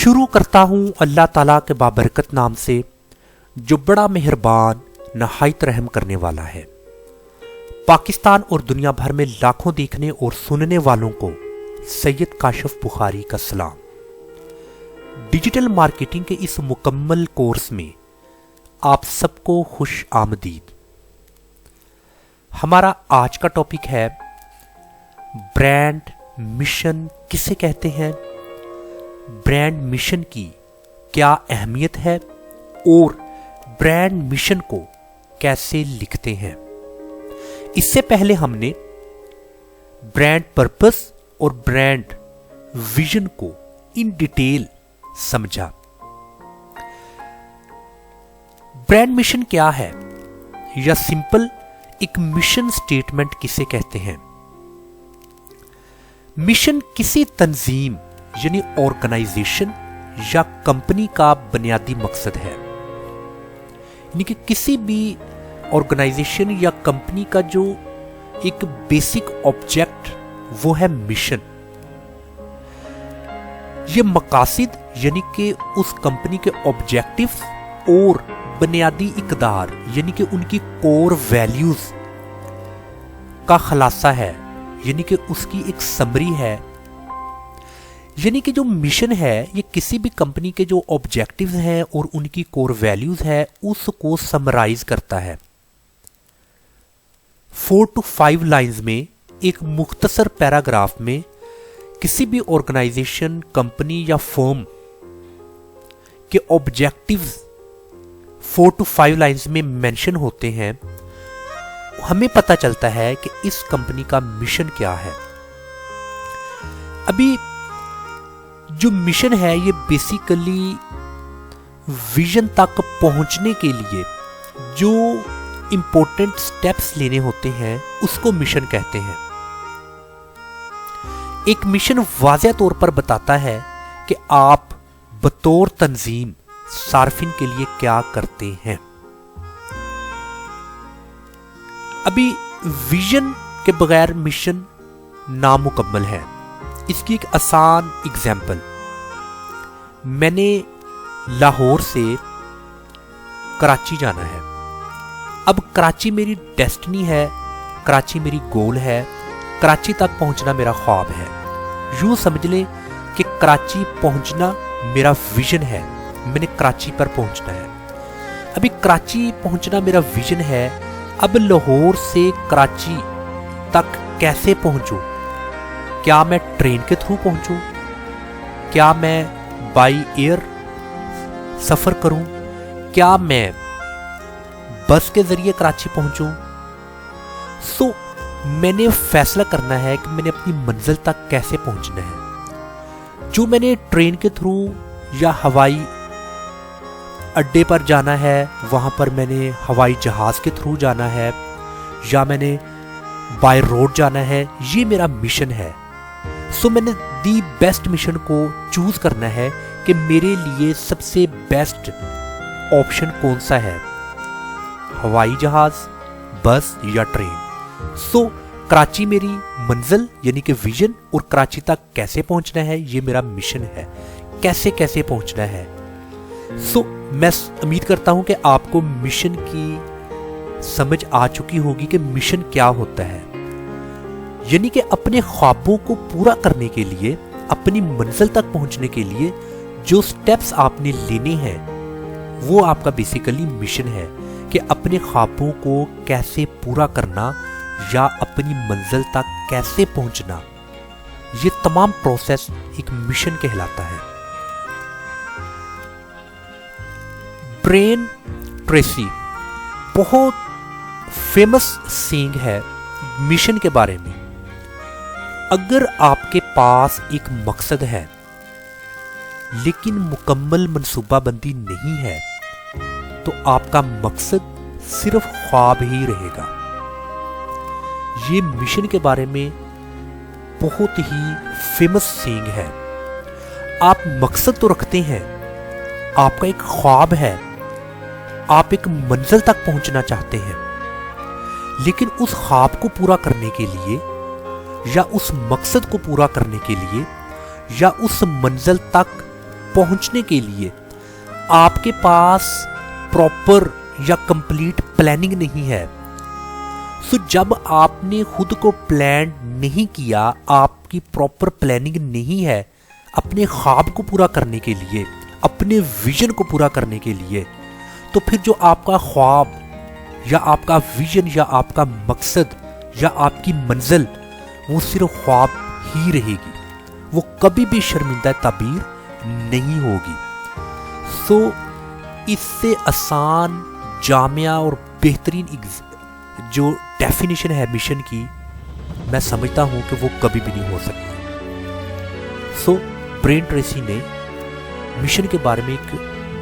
शुरू करता हूँ अल्लाह ताला के बाबरकत नाम से, जो बड़ा मेहरबान नहायत रहम करने वाला है। पाकिस्तान और दुनिया भर में लाखों देखने और सुनने वालों को सैयद काशिफ बुखारी का सलाम। डिजिटल मार्केटिंग के इस मुकम्मल कोर्स में आप सबको खुश आमदीद। हमारा आज का टॉपिक है ब्रांड मिशन किसे कहते हैं, ब्रांड मिशन की क्या अहमियत है और ब्रांड मिशन को कैसे लिखते हैं। इससे पहले हमने ब्रांड पर्पस और ब्रांड विजन को इन डिटेल समझा। ब्रांड मिशन क्या है या सिंपल एक मिशन स्टेटमेंट किसे कहते हैं। मिशन किसी तंजीम यानी ऑर्गेनाइजेशन या कंपनी का बुनियादी मकसद है, यानी कि किसी भी ऑर्गेनाइजेशन या कंपनी का जो एक बेसिक ऑब्जेक्ट वो है मिशन। ये मकासिद यानी कि उस कंपनी के ऑब्जेक्टिव्स और बुनियादी इकदार यानी कि उनकी कोर वैल्यूज का खुलासा है, यानी कि उसकी एक समरी है। यानी कि जो मिशन है ये किसी भी कंपनी के जो ऑब्जेक्टिव्स हैं और उनकी कोर वैल्यूज है उसको समराइज करता है। 4 to 5 लाइंस में एक मुख्तसर पैराग्राफ में किसी भी ऑर्गेनाइजेशन, कंपनी या फर्म के ऑब्जेक्टिव्स 4 to 5 लाइंस में मेंशन होते हैं। हमें पता चलता है कि इस कंपनी का मिशन क्या है। अभी जो मिशन है ये बेसिकली विजन तक पहुंचने के लिए जो इंपॉर्टेंट स्टेप्स लेने होते हैं उसको मिशन कहते हैं। एक मिशन वाज़ेह तौर पर बताता है कि आप बतौर तंजीम सार्फिन के लिए क्या करते हैं। अभी विजन के बगैर मिशन नामुकम्मल है। इसकी एक आसान एग्जाम्पल, मैंने लाहौर से कराची जाना है। अब कराची मेरी डेस्टिनी है, कराची मेरी गोल है, कराची तक पहुंचना मेरा ख्वाब है। यूं समझ लें कि कराची पहुंचना मेरा विजन है, मैंने कराची पर पहुंचना है। अभी कराची पहुंचना मेरा विजन है। अब लाहौर से कराची तक कैसे पहुंचूं? क्या मैं ट्रेन के थ्रू पहुंचूं? क्या मैं बाई एयर सफर करूं? क्या मैं बस के जरिए कराची पहुंचूं? मैंने फैसला करना है कि मैंने अपनी मंजिल तक कैसे पहुंचना है। जो मैंने ट्रेन के थ्रू या हवाई अड्डे पर जाना है, वहां पर मैंने हवाई जहाज के थ्रू जाना है या मैंने बाय रोड जाना है, ये मेरा मिशन है। मैंने दी बेस्ट मिशन को चूज करना है कि मेरे लिए सबसे बेस्ट ऑप्शन कौन सा है, हवाई जहाज, बस या ट्रेन। कराची मेरी मंजिल यानी कि विजन और कराची तक कैसे पहुंचना है ये मेरा मिशन है, कैसे कैसे पहुंचना है। मैं उम्मीद करता हूं कि आपको मिशन की समझ आ चुकी होगी कि मिशन क्या होता है। यानी कि अपने ख्वाबों को पूरा करने के लिए, अपनी मंजिल तक पहुंचने के लिए जो स्टेप्स आपने लेने हैं वो आपका बेसिकली मिशन है कि अपने ख्वाबों को कैसे पूरा करना या अपनी मंजिल तक कैसे पहुंचना। ये तमाम प्रोसेस एक मिशन कहलाता है। ब्रेन ट्रेसी बहुत फेमस सेइंग है मिशन के बारे में। अगर आपके पास एक मकसद है लेकिन मुकम्मल मनसूबाबंदी नहीं है तो आपका मकसद सिर्फ ख्वाब ही रहेगा। ये मिशन के बारे में बहुत ही फेमस सेइंग है। आप मकसद तो रखते हैं, आपका एक ख्वाब है, आप एक मंजिल तक पहुंचना चाहते हैं, लेकिन उस ख्वाब को पूरा करने के लिए या उस मकसद को पूरा करने के लिए या उस मंजिल तक पहुंचने के लिए आपके पास प्रॉपर या कंप्लीट प्लानिंग नहीं है। सो जब आपने खुद को प्लान नहीं किया, आपकी प्रॉपर प्लानिंग नहीं है अपने ख्वाब को पूरा करने के लिए, अपने विजन को पूरा करने के लिए, तो फिर जो आपका ख्वाब या आपका विजन या आपका मकसद या आपकी मंजिल वो सिर्फ ख्वाब ही रहेगी, वो कभी भी शर्मिंदा ताबीर नहीं होगी। सो इससे आसान, जामिया और बेहतरीन जो डेफिनेशन है मिशन की, मैं समझता हूं कि वो कभी भी नहीं हो सकती। सो ब्रेन ट्रेसी ने मिशन के बारे में एक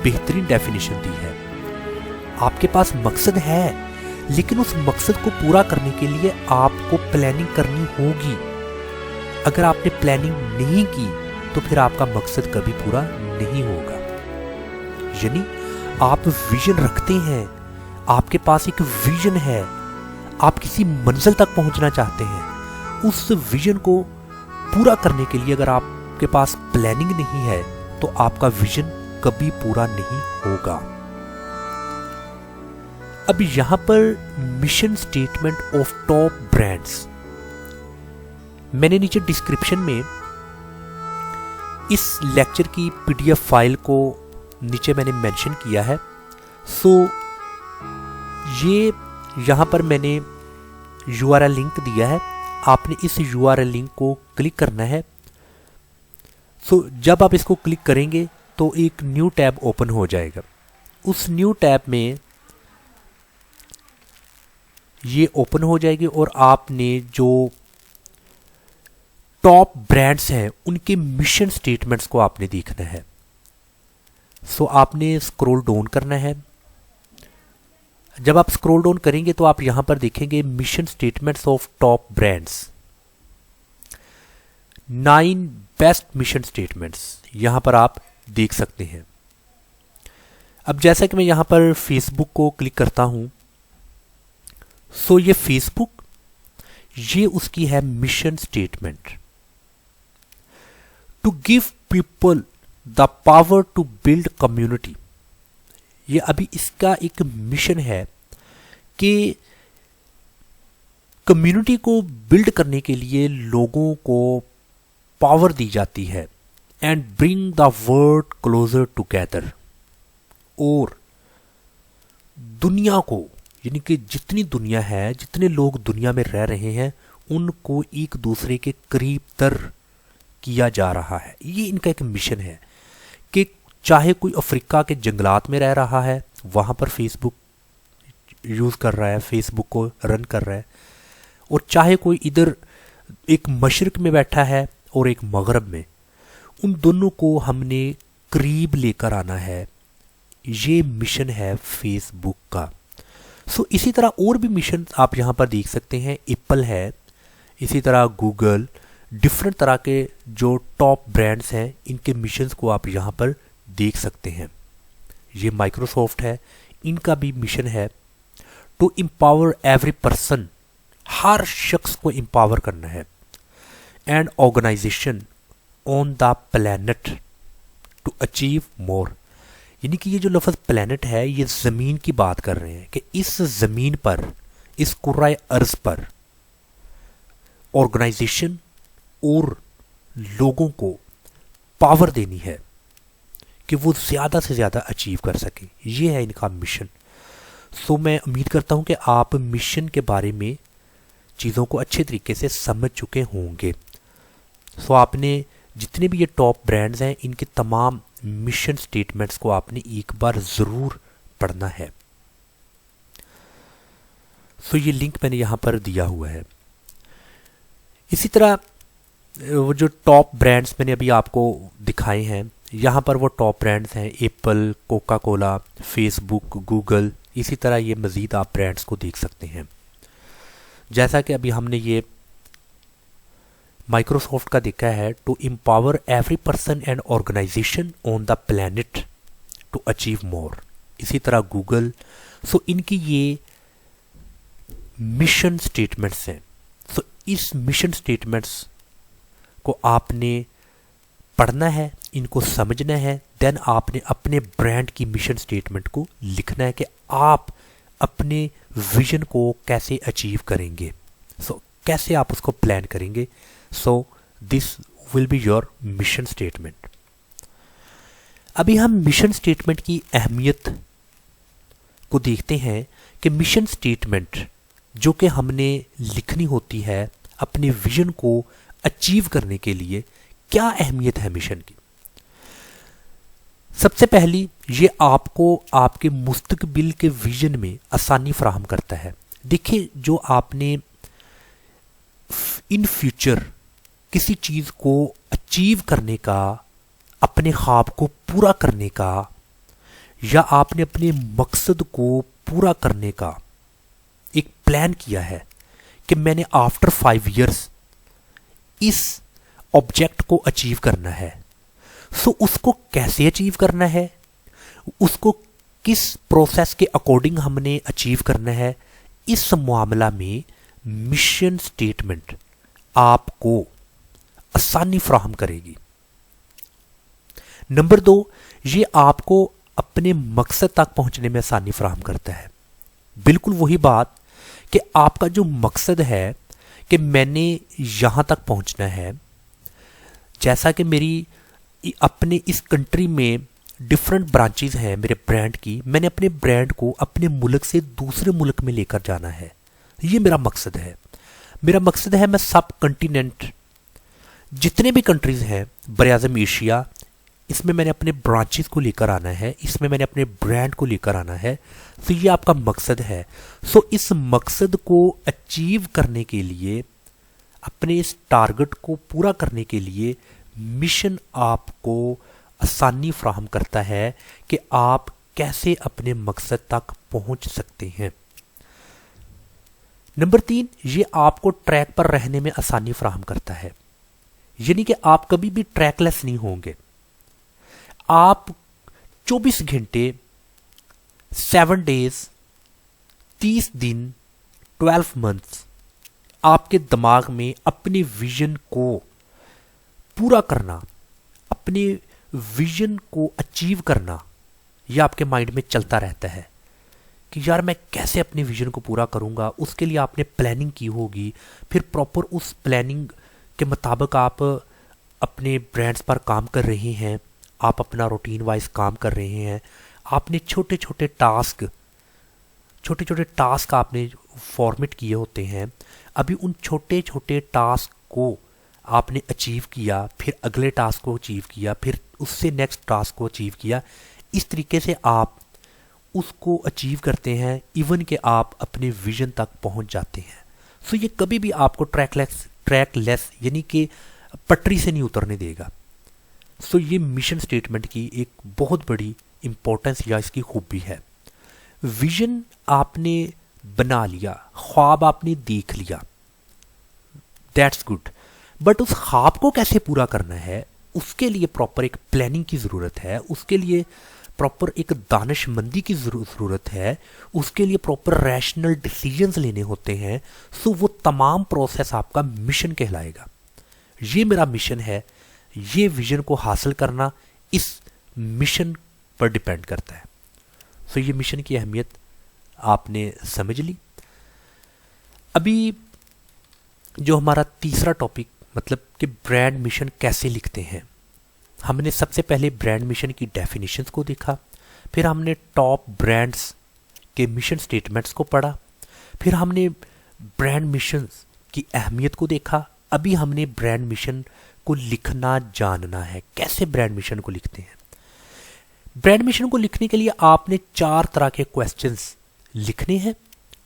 बेहतरीन डेफिनेशन दी है। आपके पास मकसद है, लेकिन उस मकसद को पूरा करने के लिए आपको प्लानिंग करनी होगी। अगर आपने प्लानिंग नहीं की तो फिर आपका मकसद कभी पूरा नहीं होगा। यानी आप विजन रखते हैं, आपके पास एक विजन है, आप किसी मंजिल तक पहुंचना चाहते हैं। उस विजन को पूरा करने के लिए अगर आपके पास प्लानिंग नहीं है तो आपका विजन कभी पूरा नहीं होगा। अब यहां पर mission statement of top brands, मैंने नीचे डिस्क्रिप्शन में इस लेक्चर की पीडीएफ फाइल को नीचे मैंने मेंशन किया है। सो ये यहाँ पर मैंने URL लिंक दिया है, आपने इस URL लिंक को क्लिक करना है। सो जब आप इसको क्लिक करेंगे तो एक न्यू टैब ओपन हो जाएगा। उस न्यू टैब में ये ओपन हो जाएगी और आपने जो टॉप ब्रांड्स हैं उनके मिशन स्टेटमेंट्स को आपने देखना है। सो आपने स्क्रॉल डाउन करना है। जब आप स्क्रॉल डाउन करेंगे तो आप यहां पर देखेंगे mission statements of top brands, 9 best mission statements यहां पर आप देख सकते हैं। अब जैसा कि मैं यहां पर फेसबुक को क्लिक करता हूं, सो ये फेसबुक, ये उसकी है mission statement, to give people the power to build community. ये अभी इसका एक मिशन है कि कम्युनिटी को बिल्ड करने के लिए लोगों को पावर दी जाती है, and bring the world closer together, और दुनिया को, यानी कि जितनी दुनिया है, जितने लोग दुनिया में रह रहे हैं, उनको एक दूसरे के करीब तर किया जा रहा है। ये इनका एक मिशन है कि चाहे कोई अफ्रीका के जंगलात में रह रहा है, वहाँ पर फेसबुक यूज़ कर रहा है, फेसबुक को रन कर रहा है, और चाहे कोई इधर एक मशरिक में बैठा है और एक मगरब में, उन दोनों को हमने करीब लेकर आना है। ये मिशन है फेसबुक का। सो इसी तरह और भी मिशन आप यहाँ पर देख सकते हैं। एप्पल है, इसी तरह गूगल, डिफरेंट तरह के जो टॉप ब्रांड्स हैं, इनके मिशंस को आप यहाँ पर देख सकते हैं। ये माइक्रोसॉफ्ट है, इनका भी मिशन है टू एम्पावर एवरी पर्सन, हर शख्स को एम्पावर करना है, and organization on the planet to achieve more. यानी कि ये जो लफ्ज़ प्लैनेट है, ये ज़मीन की बात कर रहे हैं कि इस ज़मीन पर, इस कुर्राए अर्ज़ पर ऑर्गेनाइजेशन और लोगों को पावर देनी है कि वो ज़्यादा से ज़्यादा अचीव कर सकें। ये है इनका मिशन। सो मैं उम्मीद करता हूँ कि आप मिशन के बारे में चीज़ों को अच्छे तरीके से समझ चुके होंगे। सो आपने जितने भी ये टॉप ब्रांड्स हैं, इनके तमाम मिशन स्टेटमेंट्स को आपने एक बार ज़रूर पढ़ना है। सो ये लिंक मैंने यहाँ पर दिया हुआ है। इसी तरह वो जो टॉप ब्रांड्स मैंने अभी आपको दिखाए हैं, यहाँ पर वो टॉप ब्रांड्स हैं Apple, Coca Cola, Facebook, Google. इसी तरह ये मज़ीद आप ब्रांड्स को देख सकते हैं। जैसा कि अभी हमने ये माइक्रोसॉफ्ट का देखा है, to empower every person and organization on the planet to achieve more. इसी तरह गूगल। सो इनकी ये मिशन स्टेटमेंट्स हैं। सो इस मिशन स्टेटमेंट्स को आपने पढ़ना है, इनको समझना है, देन आपने अपने ब्रांड की मिशन स्टेटमेंट को लिखना है कि आप अपने विजन को कैसे अचीव करेंगे। कैसे आप उसको प्लान करेंगे। This will be your mission statement. अभी हम मिशन स्टेटमेंट की अहमियत को देखते हैं कि मिशन स्टेटमेंट जो कि हमने लिखनी होती है अपने विजन को अचीव करने के लिए, क्या अहमियत है मिशन की। सबसे पहली, ये आपको आपके मुस्तकबिल के विजन में आसानी फराहम करता है। देखिए, जो आपने इन फ्यूचर किसी चीज को अचीव करने का, अपने ख्वाब को पूरा करने का, या आपने अपने मकसद को पूरा करने का एक प्लान किया है कि मैंने आफ्टर 5 years इस ऑब्जेक्ट को अचीव करना है। उसको कैसे अचीव करना है, उसको किस प्रोसेस के अकॉर्डिंग हमने अचीव करना है, इस मामला में मिशन स्टेटमेंट आपको आसानी फराहम करेगी। नंबर 2, ये आपको अपने मकसद तक पहुंचने में आसानी फराहम करता है। बिल्कुल वही बात कि आपका जो मकसद है कि मैंने यहां तक पहुंचना है, जैसा कि मेरी अपने इस कंट्री में डिफरेंट ब्रांचेस हैं मेरे ब्रांड की, मैंने अपने ब्रांड को अपने मुल्क से दूसरे मुल्क में लेकर जाना है। ये मेरा मकसद है। मेरा मकसद है मैं सब कंटिनेंट, जितने भी कंट्रीज हैं बरआज़म एशिया, इसमें मैंने अपने ब्रांचेस को लेकर आना है, इसमें मैंने अपने ब्रांड को लेकर आना है। ये आपका मकसद है। इस मकसद को अचीव करने के लिए, अपने इस टारगेट को पूरा करने के लिए मिशन आपको आसानी फराहम करता है कि आप कैसे अपने मकसद तक पहुंच सकते हैं। नंबर 3, ये आपको ट्रैक पर रहने में आसानी फराहम करता है। यानी कि आप कभी भी ट्रैकलेस नहीं होंगे। आप 24 घंटे, 7 days, 30 दिन, 12 months आपके दिमाग में अपने विजन को पूरा करना, अपने विजन को अचीव करना, यह आपके माइंड में चलता रहता है कि यार मैं कैसे अपने विजन को पूरा करूंगा। उसके लिए आपने प्लानिंग की होगी, फिर प्रॉपर उस प्लानिंग के मुताबिक आप अपने ब्रांड्स पर काम कर रहे हैं, आप अपना रूटीन वाइज काम कर रहे हैं। आपने छोटे छोटे टास्क आपने फॉर्मेट किए होते हैं। अभी उन छोटे छोटे टास्क को आपने अचीव किया, फिर अगले टास्क को अचीव किया, फिर उससे नेक्स्ट टास्क को अचीव किया। इस तरीके से आप उसको अचीव करते हैं, इवन कि आप अपने विजन तक पहुंच जाते हैं। ये कभी भी आपको ट्रैकलेस यानी कि पटरी से नहीं उतरने देगा। ये मिशन स्टेटमेंट की एक बहुत बड़ी इंपॉर्टेंस या इसकी खूबी है। विजन आपने बना लिया, ख्वाब आपने देख लिया, दैट्स गुड, बट उस ख्वाब को कैसे पूरा करना है, उसके लिए प्रॉपर एक प्लानिंग की ज़रूरत है, उसके लिए प्रॉपर एक दानिशमंदी की ज़रूरत है, उसके लिए प्रॉपर रैशनल डिसीजंस लेने होते हैं। वो तमाम प्रोसेस आपका मिशन कहलाएगा। ये मेरा मिशन है, ये विजन को हासिल करना इस मिशन पर डिपेंड करता है। ये मिशन की अहमियत आपने समझ ली। अभी जो हमारा तीसरा टॉपिक, मतलब कि ब्रांड मिशन कैसे लिखते हैं, हमने सबसे पहले ब्रांड मिशन की डेफिनेशंस को देखा, फिर हमने टॉप ब्रांड्स के मिशन स्टेटमेंट्स को पढ़ा, फिर हमने ब्रांड मिशंस की अहमियत को देखा। अभी हमने ब्रांड मिशन को लिखना जानना है, कैसे ब्रांड मिशन को लिखते हैं। ब्रांड मिशन को लिखने के लिए आपने 4 तरह के क्वेश्चंस लिखने हैं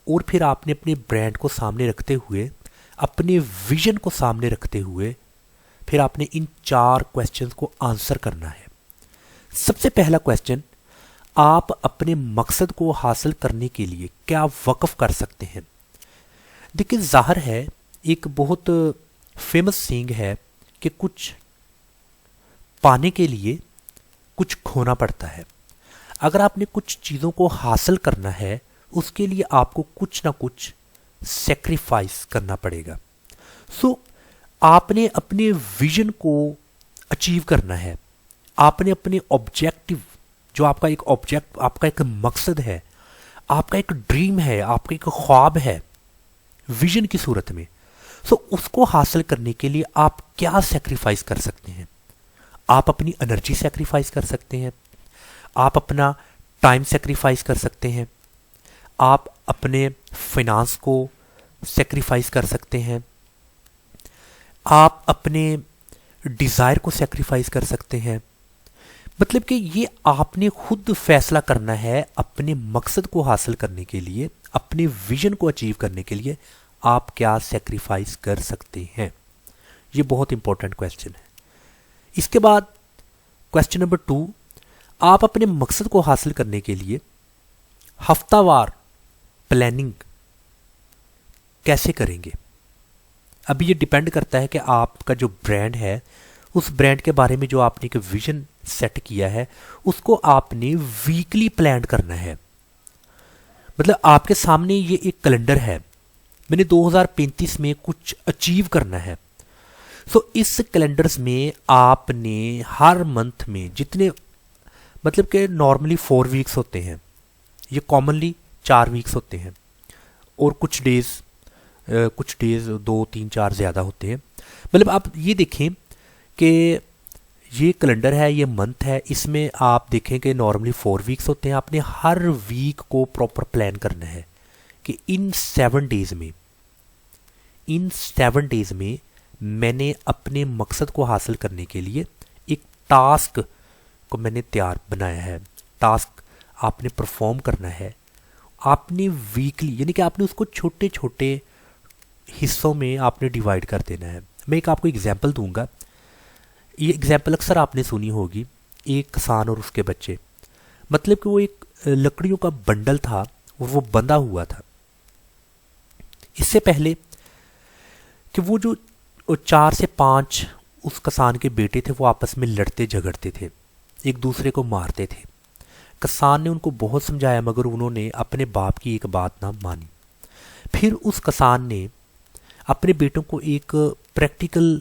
और फिर आपने अपने ब्रांड को सामने रखते हुए, अपने विजन को सामने रखते हुए, फिर आपने इन 4 क्वेश्चंस को आंसर करना है। सबसे पहला क्वेश्चन, आप अपने मकसद को हासिल करने के लिए क्या वक़्फ़ कर सकते हैं। देखिए, ज़ाहिर है एक बहुत फेमस सेइंग है कि कुछ पाने के लिए कुछ खोना पड़ता है। अगर आपने कुछ चीज़ों को हासिल करना है, उसके लिए आपको कुछ ना कुछ सेक्रीफाइस करना पड़ेगा। आपने अपने विजन को अचीव करना है, आपने अपने ऑब्जेक्टिव, जो आपका एक ऑब्जेक्ट, आपका एक मकसद है, आपका एक ड्रीम है, आपका एक ख्वाब है विजन की सूरत में, सो उसको हासिल करने के लिए आप क्या सेक्रीफाइस कर सकते हैं? आप अपनी एनर्जी सेक्रीफाइस कर सकते हैं, आप अपना टाइम सेक्रीफाइस कर सकते हैं, आप अपने फाइनेंस को सेक्रीफाइस कर सकते हैं, आप अपने डिज़ायर को सेक्रीफाइस कर सकते हैं। मतलब कि ये आपने खुद फैसला करना है अपने मकसद को हासिल करने के लिए, अपने विजन को अचीव करने के लिए आप क्या सेक्रीफाइस कर सकते हैं। ये बहुत इंपॉर्टेंट क्वेश्चन है। इसके बाद क्वेश्चन नंबर 2, आप अपने मकसद को हासिल करने के लिए हफ्तावार प्लानिंग कैसे करेंगे? अभी ये डिपेंड करता है कि आपका जो ब्रांड है, उस ब्रांड के बारे में जो आपने एक विजन सेट किया है, उसको आपने वीकली प्लान करना है। मतलब आपके सामने ये एक कैलेंडर है, मैंने 2035 में कुछ अचीव करना है। सो इस कैलेंडर्स में आपने हर मंथ में जितने, मतलब कि नॉर्मली 4 वीक्स होते हैं, ये कॉमनली 4 वीक्स होते हैं, और कुछ डेज 2 3 4 ज़्यादा होते हैं। मतलब आप ये देखें कि ये कैलेंडर है, ये मंथ है, इसमें आप देखें कि नॉर्मली 4 वीक्स होते हैं। आपने हर वीक को प्रॉपर प्लान करना है कि इन 7 डेज में मैंने अपने मकसद को हासिल करने के लिए एक टास्क को मैंने बनाया है। टास्क आपने परफॉर्म करना है, आपने वीकली, यानी कि आपने उसको छोटे छोटे हिस्सों में आपने डिवाइड कर देना है। मैं एक आपको एग्जांपल दूंगा। ये एग्जांपल अक्सर आपने सुनी होगी, एक किसान और उसके बच्चे। मतलब कि वो एक लकड़ियों का बंडल था और वो बंधा हुआ था। इससे पहले कि वो जो 4 से 5 उस किसान के बेटे थे, वो आपस में लड़ते झगड़ते थे, एक दूसरे को मारते थे। किसान ने उनको बहुत समझाया, मगर उन्होंने अपने बाप की एक बात ना मानी। फिर उस किसान ने अपने बेटों को एक प्रैक्टिकल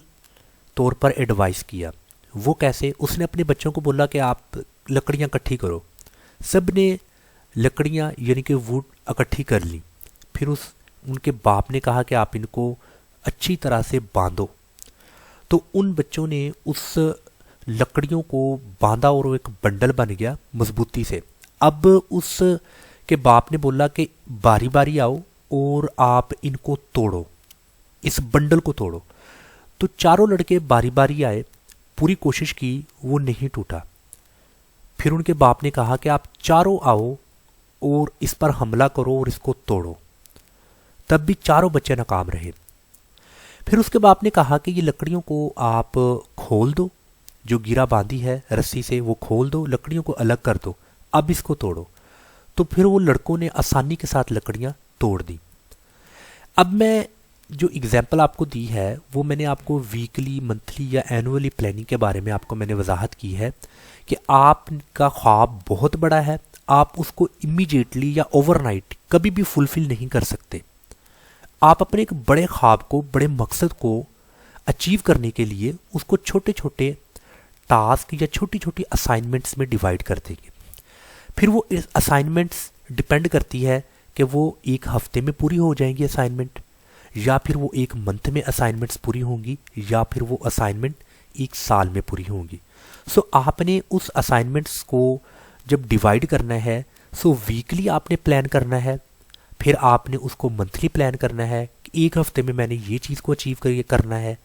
तौर पर एडवाइस किया। वो कैसे? उसने अपने बच्चों को बोला कि आप लकड़ियाँ इकट्ठी करो। सब ने लकड़ियाँ यानी कि वुड इकट्ठी कर ली। फिर उनके बाप ने कहा कि आप इनको अच्छी तरह से बांधो। तो उन बच्चों ने उस लकड़ियों को बांधा और वो एक बंडल बन गया मजबूती से। अब उस के बाप ने बोला कि बारी बारी आओ और आप इनको तोड़ो, इस बंडल को तोड़ो। तो चारों लड़के बारी बारी आए, पूरी कोशिश की, वो नहीं टूटा। फिर उनके बाप ने कहा कि आप चारों आओ और इस पर हमला करो और इसको तोड़ो। तब भी चारों बच्चे नाकाम रहे। फिर उसके बाप ने कहा कि ये लकड़ियों को आप खोल दो, जो गिरा बांधी है रस्सी से वो खोल दो, लकड़ियों को अलग कर दो, अब इसको तोड़ो। तो फिर वो लड़कों ने आसानी के साथ लकड़ियां तोड़ दी। अब मैं जो एग्जाम्पल आपको दी है वो मैंने आपको वीकली, मंथली या एनुअली प्लानिंग के बारे में आपको मैंने वजाहत की है कि आपका ख्वाब बहुत बड़ा है, आप उसको इमीडिएटली या ओवरनाइट कभी भी फुलफिल नहीं कर सकते। आप अपने एक बड़े ख्वाब को, बड़े मकसद को अचीव करने के लिए उसको छोटे छोटे टास्क या छोटी छोटी असाइनमेंट्स में डिवाइड कर देंगे। फिर वो असाइनमेंट्स डिपेंड करती है कि वो एक हफ्ते में पूरी हो जाएंगी असाइनमेंट, या फिर वो एक मंथ में असाइनमेंट्स पूरी होंगी, या फिर वो असाइनमेंट एक साल में पूरी होंगी। सो आपने उस असाइनमेंट्स को जब डिवाइड करना है, सो वीकली आपने प्लान करना है, फिर आपने उसको मंथली प्लान करना है कि एक हफ्ते में मैंने ये चीज़ को अचीव करना है,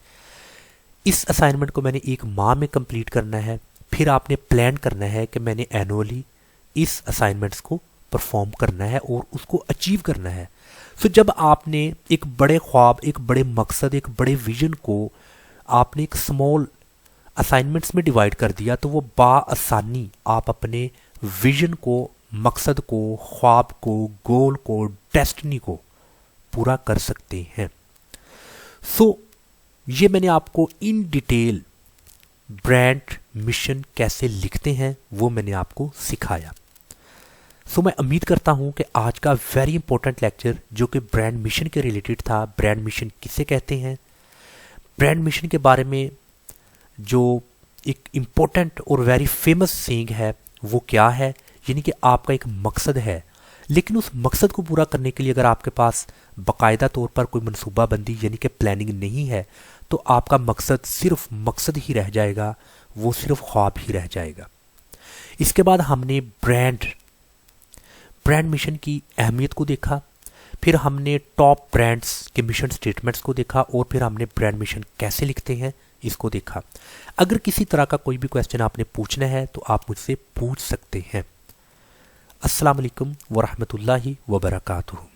इस असाइनमेंट को मैंने एक माह में कंप्लीट करना है। फिर आपने प्लान करना है कि मैंने एनुअली इस असाइनमेंट्स को परफॉर्म करना है और उसको अचीव करना है। सो जब आपने एक बड़े ख्वाब, एक बड़े मकसद, एक बड़े विजन को आपने एक स्मॉल असाइनमेंट्स में डिवाइड कर दिया, तो वो बाआसानी आप अपने विजन को, मकसद को, ख्वाब को, गोल को, डेस्टिनी को पूरा कर सकते हैं। सो ये मैंने आपको इन डिटेल ब्रांड मिशन कैसे लिखते हैं वो मैंने आपको सिखाया। सो मैं उम्मीद करता हूं कि आज का वेरी इंपॉर्टेंट लेक्चर जो कि ब्रांड मिशन के रिलेटेड था, ब्रांड मिशन किसे कहते हैं, ब्रांड मिशन के बारे में जो एक इम्पोर्टेंट और वेरी फेमस सेइंग है वो क्या है, यानी कि आपका एक मकसद है, लेकिन उस मकसद को पूरा करने के लिए अगर आपके पास बाकायदा तौर पर कोई मनसूबाबंदी यानी कि प्लानिंग नहीं है तो आपका मकसद सिर्फ मकसद ही रह जाएगा, वो सिर्फ ख्वाब ही रह जाएगा। इसके बाद हमने ब्रांड मिशन की अहमियत को देखा, फिर हमने टॉप ब्रांड्स के मिशन स्टेटमेंट्स को देखा और फिर हमने ब्रांड मिशन कैसे लिखते हैं इसको देखा। अगर किसी तरह का कोई भी क्वेश्चन आपने पूछना है तो आप मुझसे पूछ सकते हैं। अस्सलाम वालेकुम वरहमतुल्लाहि वबरकातुहू।